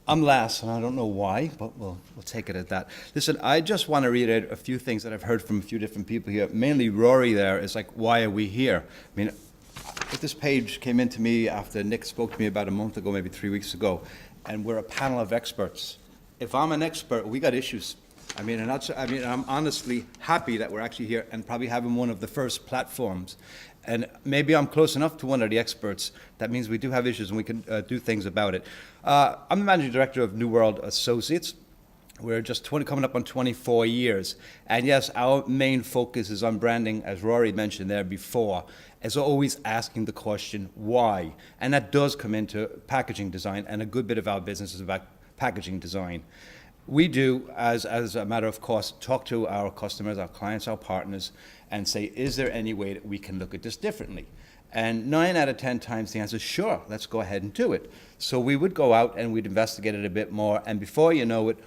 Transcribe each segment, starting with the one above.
I'm last, and I don't know why, but we'll take it at that. Listen, I just want to reiterate a few things that I've heard from a few different people here. Mainly Rory there is like, why are we here? I mean, this page came into me after Nick spoke to me about a month ago, maybe 3 weeks ago, and we're a panel of experts. If I'm an expert, we got issues. I mean, I'm honestly happy that we're actually here and probably having one of the first platforms. And maybe I'm close enough to one of the experts. That means we do have issues and we can do things about it. I'm the managing director of New World Associates. We're just coming up on 24 years. And yes, our main focus is on branding, as Rory mentioned there before, as always asking the question, why? And that does come into packaging design, and a good bit of our business is about packaging design. We do, as a matter of course, talk to our customers, our clients, our partners, and say, is there any way that we can look at this differently? And 9 out of 10 times the answer is, sure, let's go ahead and do it. So we would go out and we'd investigate it a bit more, and before you know it,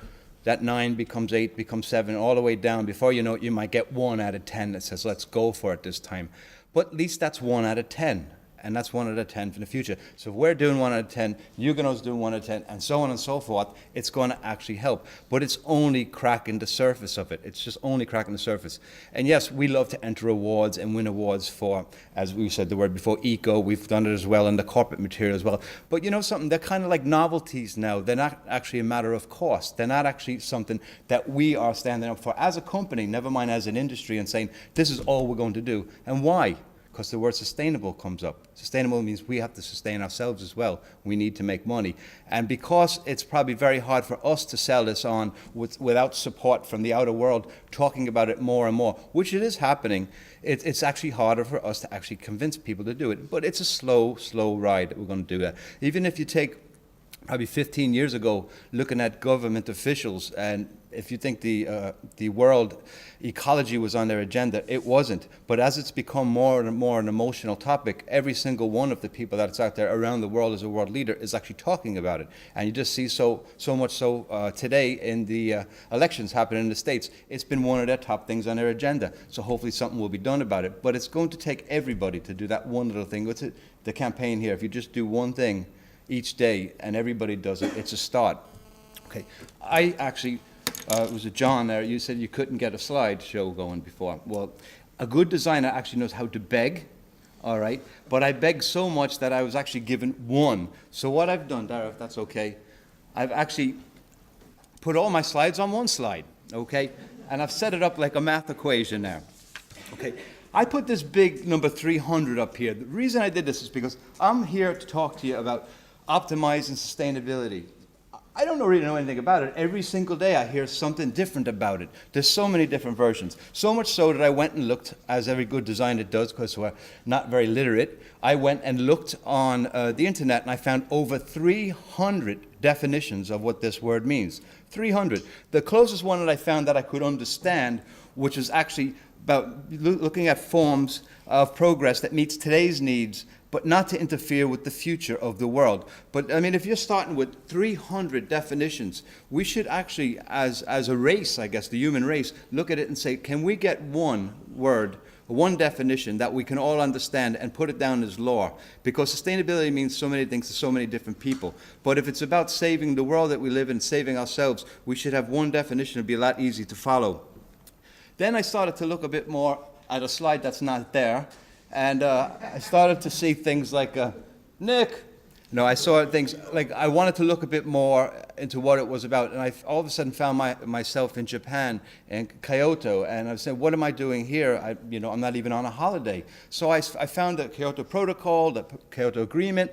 that 9 becomes 8, becomes 7, all the way down. Before you know it, you might get 1 out of 10 that says, let's go for it this time. But at least that's 1 out of 10. And that's 1 out of 10 for the future. So if we're doing 1 out of 10, Huguenot's doing 1 out of 10, and so on and so forth, it's going to actually help. But it's only cracking the surface of it. It's just only cracking the surface. And yes, we love to enter awards and win awards for, as we said the word before, eco. We've done it as well in the corporate material as well. But you know something, they're kind of like novelties now. They're not actually a matter of cost. They're not actually something that we are standing up for as a company, never mind as an industry, and saying, this is all we're going to do. And why? Because the word sustainable comes up. Sustainable means we have to sustain ourselves as well. We need to make money. And because it's probably very hard for us to sell this on without support from the outer world talking about it more and more, which it is happening, it's actually harder for us to actually convince people to do it. But it's a slow ride that we're going to do that. Even if you take probably 15 years ago, looking at government officials, and if you think the world ecology was on their agenda, it wasn't. But as it's become more and more an emotional topic, every single one of the people that's out there around the world as a world leader is actually talking about it. And you just see so much so today in the elections happening in the States, it's been one of their top things on their agenda. So hopefully something will be done about it. But it's going to take everybody to do that one little thing. What's it? The campaign here, if you just do one thing each day and everybody does it, it's a start. Okay, I actually, it was a John there, you said you couldn't get a slideshow going before. Well, a good designer actually knows how to beg, all right? But I begged so much that I was actually given one. So what I've done, Dara, if that's okay, I've actually put all my slides on one slide, okay? And I've set it up like a math equation now, okay? I put this big number 300 up here. The reason I did this is because I'm here to talk to you about optimizing sustainability. I don't really know anything about it. Every single day I hear something different about it. There's so many different versions. So much so that I went and looked, as every good designer does, because we're not very literate. I went and looked on the internet and I found over 300 definitions of what this word means. 300. The closest one that I found that I could understand, which is actually about looking at forms of progress that meets today's needs, but not to interfere with the future of the world. But I mean, if you're starting with 300 definitions, we should actually, as a race, I guess, the human race, look at it and say, can we get one word, one definition that we can all understand and put it down as law? Because sustainability means so many things to so many different people. But if it's about saving the world that we live in, saving ourselves, we should have one definition. It'd be a lot easier to follow. Then I started to look a bit more at a slide that's not there. And I started to see things like, Nick, no, I saw things like I wanted to look a bit more into what it was about. And I all of a sudden found myself in Japan and Kyoto. And I was saying, what am I doing here? I'm not even on a holiday. So I found the Kyoto Protocol, the Kyoto Agreement,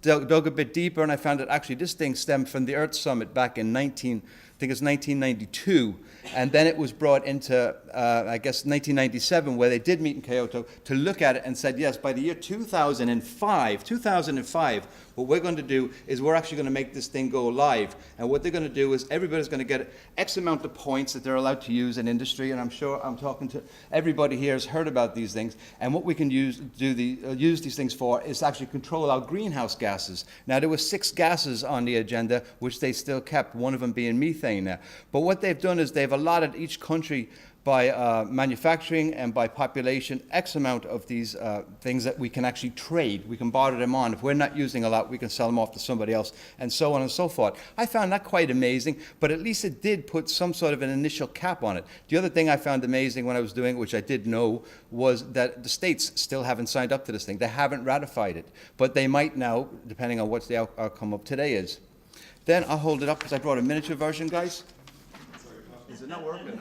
dug a bit deeper, and I found that actually this thing stemmed from the Earth Summit back in 1992. And then it was brought into, I guess, 1997, where they did meet in Kyoto to look at it and said, yes, by the year 2005, what we're going to do is we're actually going to make this thing go live. And what they're going to do is everybody's going to get X amount of points that they're allowed to use in industry. And I'm sure I'm talking to everybody here has heard about these things. And what we can use these things for is actually control our greenhouse gases. Now, there were 6 gases on the agenda, which they still kept, one of them being methane now. But what they've done is they've allotted each country by manufacturing and by population X amount of these things that we can actually trade. We can barter them on. If we're not using a lot, we can sell them off to somebody else, and so on and so forth. I found that quite amazing, but at least it did put some sort of an initial cap on it. The other thing I found amazing when I was doing it, which I did know, was that the states still haven't signed up to this thing. They haven't ratified it, but they might now, depending on what the outcome of today is. Then I'll hold it up because I brought a miniature version, guys. Is it not working?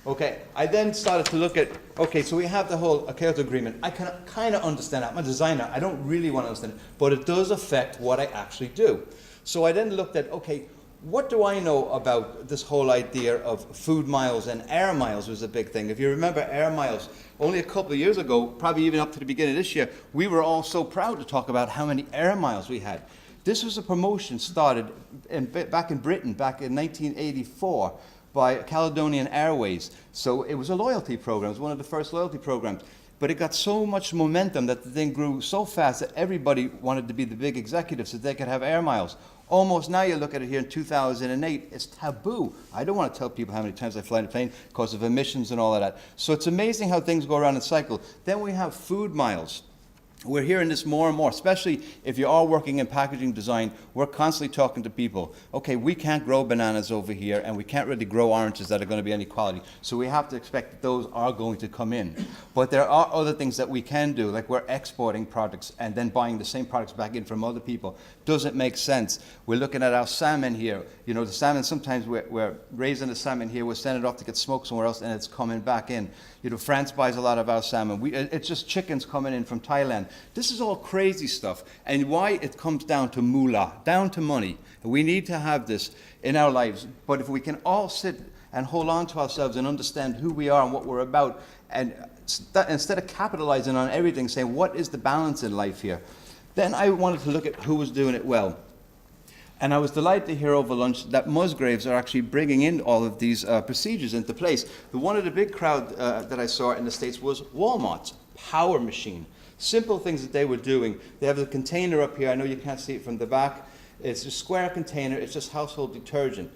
Okay, I then started to look at, okay, so we have the whole Kyoto Agreement. I can kind of understand that. I'm a designer. I don't really want to understand it, but it does affect what I actually do. So I then looked at, okay, what do I know about this whole idea of food miles, and air miles was a big thing. If you remember air miles, only a couple of years ago, probably even up to the beginning of this year, we were all so proud to talk about how many air miles we had. This was a promotion started back in Britain, back in 1984, by Caledonian Airways. So it was a loyalty program. It was one of the first loyalty programs. But it got so much momentum that the thing grew so fast that everybody wanted to be the big executives so they could have air miles. Almost now you look at it here in 2008, it's taboo. I don't want to tell people how many times I fly in a plane because of emissions and all of that. So it's amazing how things go around in cycle. Then we have food miles. We're hearing this more and more, especially if you are working in packaging design. We're constantly talking to people. Okay, we can't grow bananas over here, and we can't really grow oranges that are going to be any quality. So we have to expect that those are going to come in. But there are other things that we can do, like we're exporting products and then buying the same products back in from other people. Doesn't make sense. We're looking at our salmon here. You know, the salmon, sometimes we're raising the salmon here, we're sending it off to get smoked somewhere else, and it's coming back in. You know, France buys a lot of our salmon. It's just chickens coming in from Thailand. This is all crazy stuff. And why it comes down to moolah, down to money. We need to have this in our lives. But if we can all sit and hold on to ourselves and understand who we are and what we're about, and instead of capitalizing on everything, saying, what is the balance in life here? Then I wanted to look at who was doing it well. And I was delighted to hear over lunch that Musgraves are actually bringing in all of these procedures into place. One of the big crowd that I saw in the States was Walmart's Power Machine. Simple things that they were doing. They have the container up here. I know you can't see it from the back. It's a square container. It's just household detergent.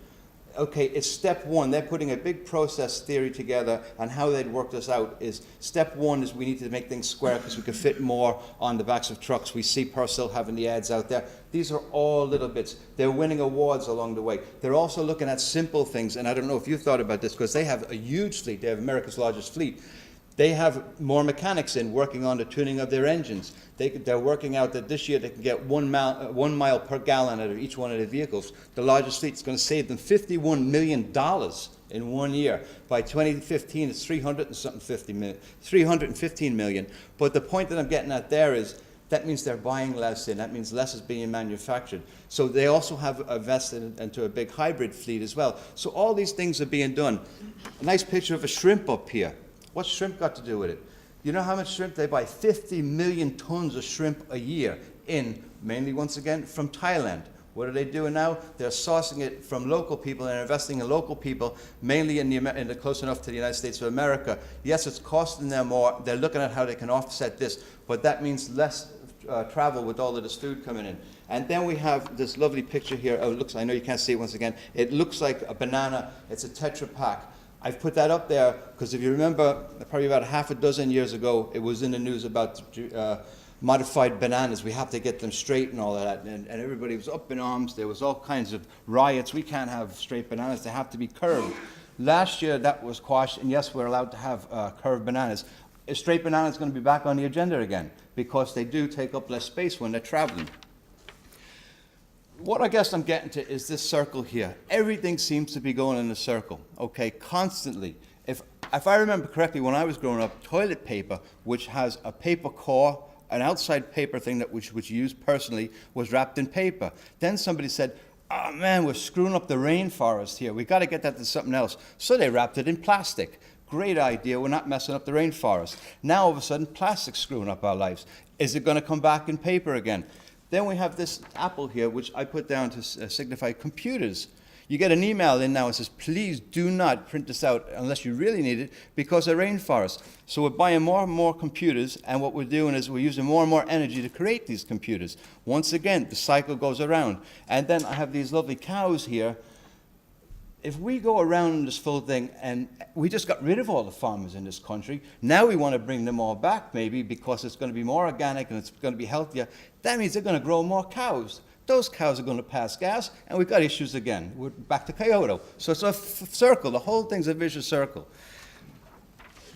Okay, it's step one. They're putting a big process theory together, and how they'd work this out is step one is we need to make things square because we can fit more on the backs of trucks. We see Purcell having the ads out there. These are all little bits. They're winning awards along the way. They're also looking at simple things, and I don't know if you thought about this because they have a huge fleet. They have America's largest fleet. They have more mechanics in working on the tuning of their engines. They're working out that this year they can get 1 mile per gallon out of each one of the vehicles. The largest fleet is going to save them $51 million in 1 year. By 2015, it's 315 million. But the point that I'm getting at there is that means they're buying less in. That means less is being manufactured. So they also have invested into a big hybrid fleet as well. So all these things are being done. A nice picture of a shrimp up here. What's shrimp got to do with it? You know how much shrimp they buy? 50 million tons of shrimp a year in, mainly once again, from Thailand. What are they doing now? They're sourcing it from local people and investing in local people, mainly in the close enough to the United States of America. Yes, it's costing them more. They're looking at how they can offset this, but that means less travel with all of this food coming in. And then we have this lovely picture here. Oh, it looks, I know you can't see it once again. It looks like a banana. It's a Tetra Pak. I've put that up there because if you remember, probably about half a dozen years ago, it was in the news about modified bananas. We have to get them straight and all of that. And everybody was up in arms. There was all kinds of riots. We can't have straight bananas. They have to be curved. Last year, that was quashed. And yes, we're allowed to have curved bananas. A straight banana is going to be back on the agenda again because they do take up less space when they're traveling. What I guess I'm getting to is this circle here. Everything seems to be going in a circle, okay, constantly. If I remember correctly, when I was growing up, toilet paper, which has a paper core, an outside paper thing that which you use personally, was wrapped in paper. Then somebody said, oh man, we're screwing up the rainforest here. We've got to get that to something else. So they wrapped it in plastic. Great idea, we're not messing up the rainforest. Now all of a sudden, plastic's screwing up our lives. Is it going to come back in paper again? Then we have this apple here, which I put down to signify computers. You get an email in now and says, please do not print this out unless you really need it because of rainforest. So we're buying more and more computers, and what we're doing is we're using more and more energy to create these computers. Once again, the cycle goes around. And then I have these lovely cows here. if we go around this full thing and we just got rid of all the farmers in this country, now we want to bring them all back maybe because it's going to be more organic and it's going to be healthier, that means they're going to grow more cows. Those cows are going to pass gas, and we've got issues again. We're back to Kyoto. So it's a circle. The whole thing's a vicious circle.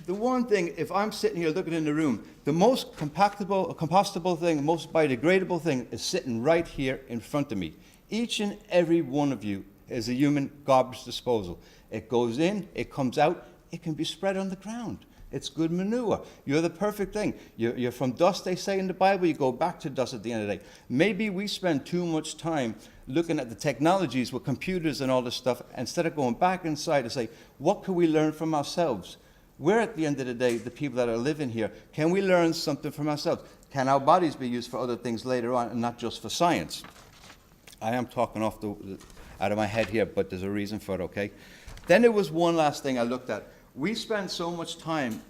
The one thing, if I'm sitting here looking in the room, the most compostable thing, most biodegradable thing is sitting right here in front of me. Each and every one of you is a human garbage disposal. It goes in, it comes out, it can be spread on the ground. It's good manure. You're the perfect thing. You're from dust, they say in the Bible, you go back to dust at the end of the day. Maybe we spend too much time looking at the technologies with computers and all this stuff, instead of going back inside and say, what can we learn from ourselves? We're, at the end of the day, the people that are living here. Can we learn something from ourselves? Can our bodies be used for other things later on and not just for science? I am talking out of my head here, but there's a reason for it, okay? Then there was one last thing I looked at. We spend so much time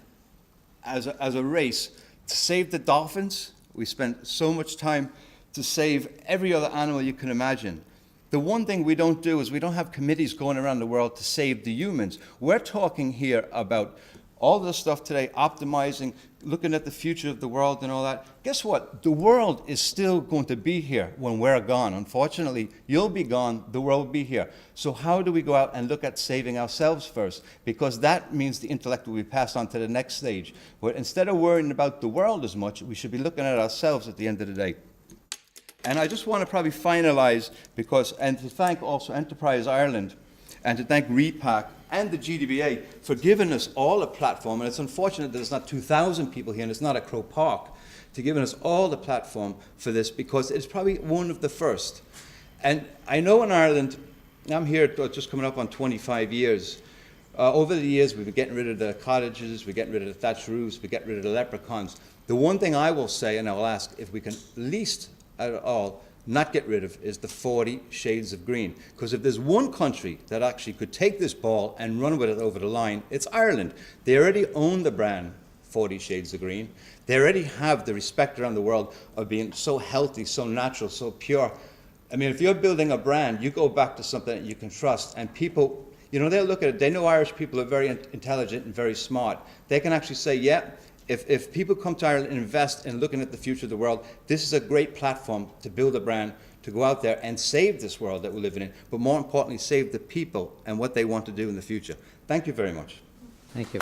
as a race to save the dolphins. We spend so much time to save every other animal you can imagine. The one thing we don't do is we don't have committees going around the world to save the humans. We're talking here about all this stuff today, optimizing, looking at the future of the world and all that. Guess what? The world is still going to be here when we're gone. Unfortunately, you'll be gone, the world will be here. So how do we go out and look at saving ourselves first? Because that means the intellect will be passed on to the next stage. But instead of worrying about the world as much, we should be looking at ourselves at the end of the day. And I just want to probably finalize and to thank also Enterprise Ireland and to thank REPAC and the GDBA for giving us all a platform. And it's unfortunate that there's not 2,000 people here and it's not at Croke Park, to giving us all the platform for this, because it's probably one of the first. And I know in Ireland, I'm here just coming up on 25 years. Over the years, we've been getting rid of the cottages, we're getting rid of the thatched roofs, we're getting rid of the leprechauns. The one thing I will say, and I will ask, if we can at least at all not get rid of, is the 40 shades of green. Because if there's one country that actually could take this ball and run with it over the line, it's Ireland. They already own the brand 40 shades of green. They already have the respect around the world of being so healthy, so natural, so pure. I mean, if you're building a brand, you go back to something that you can trust, and people, you know, they'll look at it. They know Irish people are very intelligent and very smart. They can actually say, yeah, if people come to Ireland and invest in looking at the future of the world, this is a great platform to build a brand, to go out there and save this world that we're living in, but more importantly, save the people and what they want to do in the future. Thank you very much. Thank you.